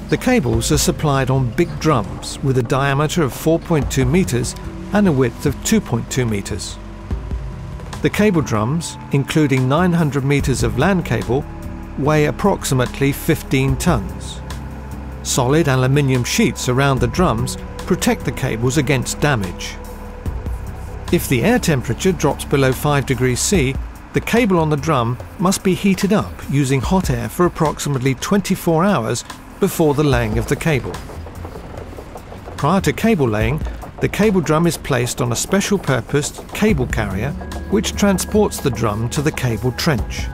The cables are supplied on big drums with a diameter of 4.2 meters and a width of 2.2 meters. The cable drums, including 900 meters of land cable, weigh approximately 15 tons. Solid aluminium sheets around the drums protect the cables against damage. If the air temperature drops below 5 degrees C, the cable on the drum must be heated up using hot air for approximately 24 hours before the laying of the cable. Prior to cable laying, the cable drum is placed on a special purposed cable carrier which transports the drum to the cable trench.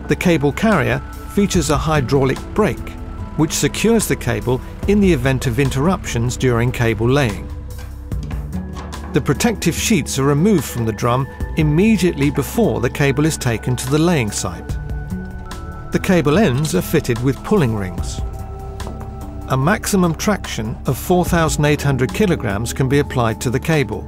The cable carrier features a hydraulic brake which secures the cable in the event of interruptions during cable laying. The protective sheets are removed from the drum immediately before the cable is taken to the laying site. The cable ends are fitted with pulling rings. A maximum traction of 4,800 kilograms can be applied to the cable.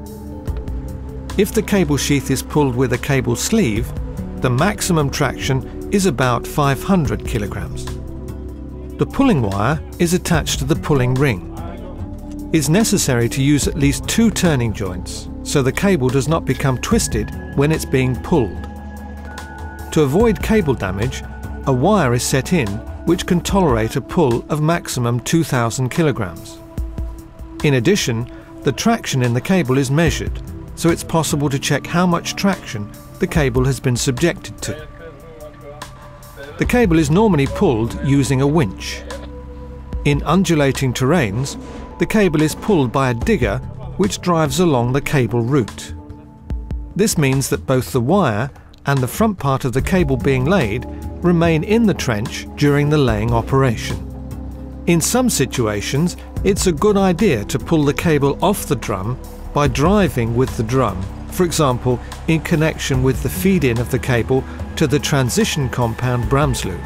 If the cable sheath is pulled with a cable sleeve, the maximum traction is about 500 kilograms. The pulling wire is attached to the pulling ring. It's necessary to use at least 2 turning joints so the cable does not become twisted when it's being pulled. To avoid cable damage, a wire is set in which can tolerate a pull of maximum 2,000 kilograms. In addition, the traction in the cable is measured, so it's possible to check how much traction the cable has been subjected to. The cable is normally pulled using a winch. In undulating terrains, the cable is pulled by a digger which drives along the cable route. This means that both the wire and the front part of the cable being laid remain in the trench during the laying operation. In some situations, it's a good idea to pull the cable off the drum by driving with the drum, for example, in connection with the feed-in of the cable to the transition compound Bramsloo.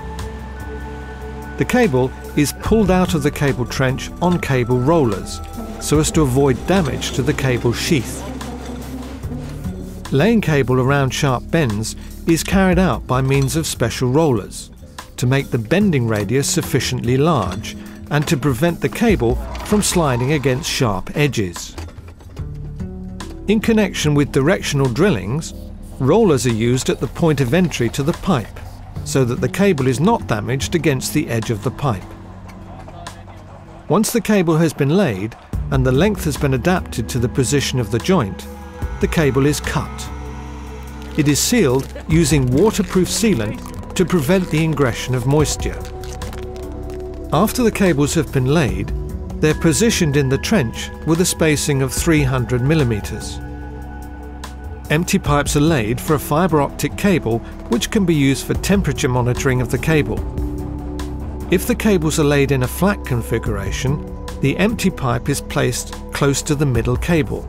The cable is pulled out of the cable trench on cable rollers, so as to avoid damage to the cable sheath. Laying cable around sharp bends is carried out by means of special rollers to make the bending radius sufficiently large and to prevent the cable from sliding against sharp edges. In connection with directional drillings, rollers are used at the point of entry to the pipe so that the cable is not damaged against the edge of the pipe. Once the cable has been laid and the length has been adapted to the position of the joint, the cable is cut. It is sealed using waterproof sealant to prevent the ingression of moisture. After the cables have been laid, they're positioned in the trench with a spacing of 300 millimeters. Empty pipes are laid for a fibre optic cable which can be used for temperature monitoring of the cable. If the cables are laid in a flat configuration, the empty pipe is placed close to the middle cable.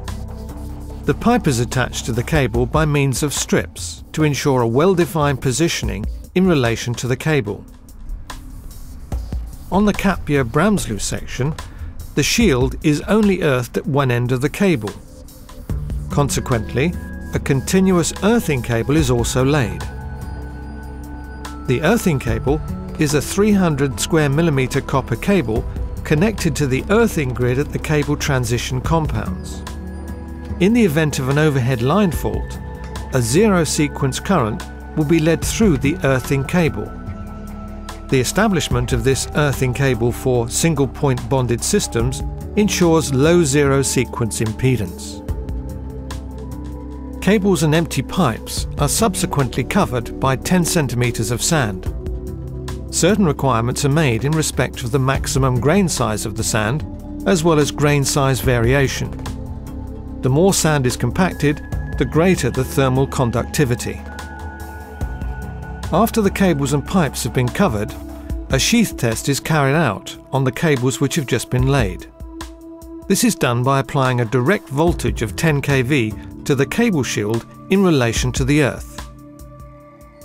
The pipe is attached to the cable by means of strips to ensure a well-defined positioning in relation to the cable. On the Capia Bramsloo section, the shield is only earthed at one end of the cable. Consequently, a continuous earthing cable is also laid. The earthing cable is a 300 square millimeter copper cable connected to the earthing grid at the cable transition compounds. In the event of an overhead line fault, a zero sequence current will be led through the earthing cable. The establishment of this earthing cable for single point bonded systems ensures low zero sequence impedance. Cables and empty pipes are subsequently covered by 10 centimeters of sand. Certain requirements are made in respect of the maximum grain size of the sand, as well as grain size variation. The more sand is compacted, the greater the thermal conductivity. After the cables and pipes have been covered, a sheath test is carried out on the cables which have just been laid. This is done by applying a direct voltage of 10 kV to the cable shield in relation to the earth.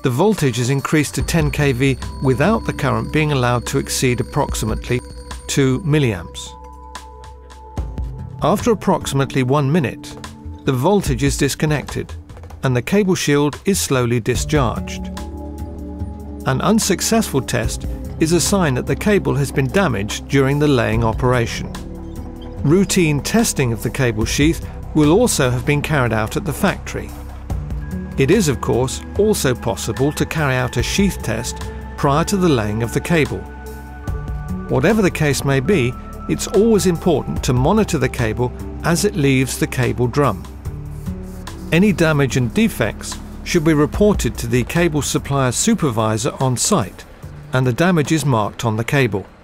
The voltage is increased to 10 kV without the current being allowed to exceed approximately 2 milliamps. After approximately 1 minute, the voltage is disconnected and the cable shield is slowly discharged. An unsuccessful test is a sign that the cable has been damaged during the laying operation. Routine testing of the cable sheath will also have been carried out at the factory. It is, of course, also possible to carry out a sheath test prior to the laying of the cable. Whatever the case may be, it's always important to monitor the cable as it leaves the cable drum. Any damage and defects should be reported to the cable supplier supervisor on site, and the damage is marked on the cable.